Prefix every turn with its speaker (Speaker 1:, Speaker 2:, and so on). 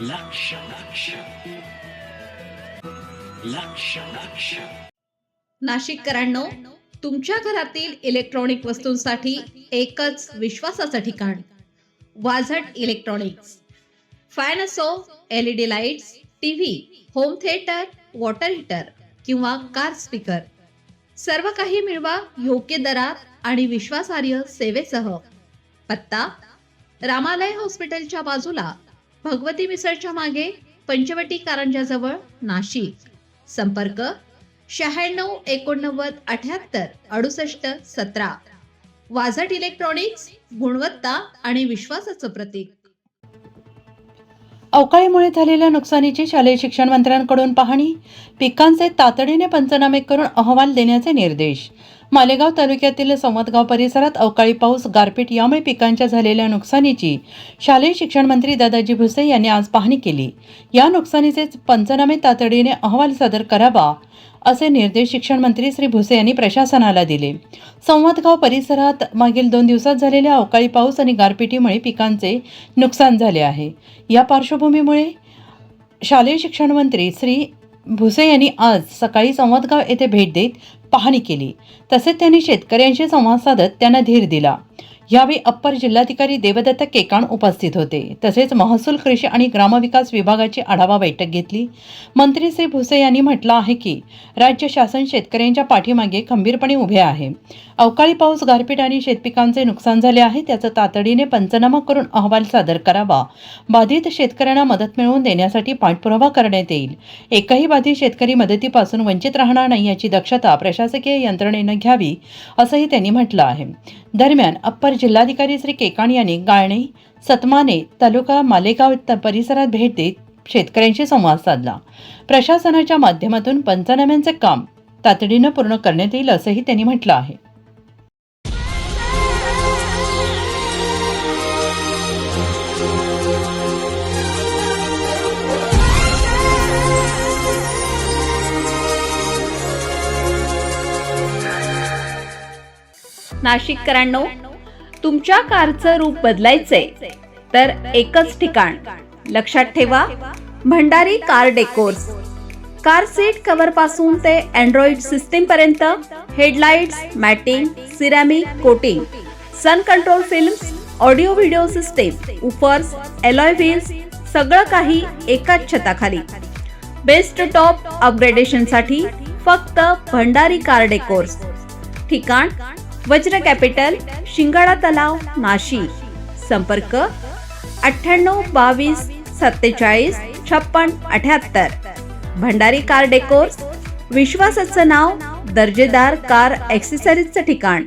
Speaker 1: लक्ष लक्ष लक्ष लक्ष
Speaker 2: नाशिककरांनो, तुमच्या घरातील इलेक्ट्रॉनिक वस्तूंसाठी एकच विश्वासाचं ठिकाण वाझट इलेक्ट्रॉनिक्स. फॅन असो, LED lights, TV, home theatre, water heater किंवा कार स्पीकर, सर्व काही मिळवा योग्य दरात आणि विश्वासार्ह सेवेसह. पत्ता: रामालय हॉस्पिटलच्या बाजूला, भगवती मिसळच्या मागे, पंचवटी कारंजाजवळ, नाशिक. संपर्क: 96 89 78 68 17. वाझट इलेक्ट्रॉनिक्स, गुणवत्ता आणि विश्वासाचं प्रतीक.
Speaker 3: अवकाळीमुळे झालेल्या नुकसानीची शालेय शिक्षण मंत्र्यांकडून पाहणी, पिकांचे तातडीने पंचनामे करून अहवाल देण्याचे निर्देश. मालेगाव तालुक्यातील संवतगाव परिसरात अवकाळी पाऊस, गारपीट यामुळे पिकांच्या झालेल्या नुकसानीची शालेय शिक्षण मंत्री दादाजी भुसे यांनी आज पाहणी केली. या नुकसानीचे पंचनामे तातडीने अहवाल सादर करावा असे निर्देश शिक्षण मंत्री श्री भुसे यांनी प्रशासनाला दिले. संवतगाव परिसरात मागील 2 दिवसात झालेल्या अवकाळी पाऊस आणि गारपिटीमुळे पिकांचे नुकसान झाले आहे. या पार्श्वभूमीमुळे शालेय शिक्षण मंत्री श्री भुसे यांनी आज सकाळी संवतगाव येथे भेट देत पाहणी केली. तसेच त्यांनी शेतकऱ्यांशी संवाद साधत त्यांना धीर दिला. यावेळी अप्पर जिल्हाधिकारी देवदत्त केकाण उपस्थित होते. तसेच महसूल, कृषी आणि ग्रामविकास विभागाची आढावा बैठक घेतली. मंत्री श्री भुसे यांनी म्हटलं आहे की राज्य शासन शेतकऱ्यांच्या पाठीमागे खंबीरपणे उभे आहे. अवकाळी पाऊस, गारपीट आणि शेतपिकांचे नुकसान झाले आहे, त्याचा तातडीने पंचनामा करून अहवाल सादर करावा. बाधित शेतकऱ्यांना मदत मिळवून देण्यासाठी पाठपुरावा करण्यात येईल. एकही बाधित शेतकरी मदतीपासून वंचित राहणार नाही याची दक्षता प्रशासकीय यंत्रणेने घ्यावी, असंही त्यांनी म्हटलं आहे. दरम्यान अप्पर जिल्हाधिकारी श्री केकाण यांनी गाळणे, सतमाने तालुका मालेगाव परिसरात भेट देत शेतकऱ्यांशी संवाद साधला. प्रशासनाच्या माध्यमातून पंचनाम्यांचे काम तातडीनं पूर्ण करण्यात येईल असंही त्यांनी म्हटलं आहे.
Speaker 2: नाशिककरांनो, तुमच्या कारचं रूप बदलायचंय तर एकच ठिकाण. लक्षात ठेवा, Bhandari car decors. Car seat cover पासून ते अँड्रॉइड सिस्टीम पर्यंत, headlights, matting, ceramic coating, sun control films, audio video system, woofers, alloy wheels, सगळं काही एकाच छताखाली. बेस्ट टॉप अपग्रेडेशनसाठी फक्त भंडारी कार डेकोर्स. ठिकाण: वज्र कॅपिटल, शिंगाडा तलाव, नाशिक. संपर्क: 98 22 47 56 78. भंडारी कार डेकोर्स, विश्वासाचं नाव, दर्जेदार कार ॲक्सेसरीजचं ठिकाण.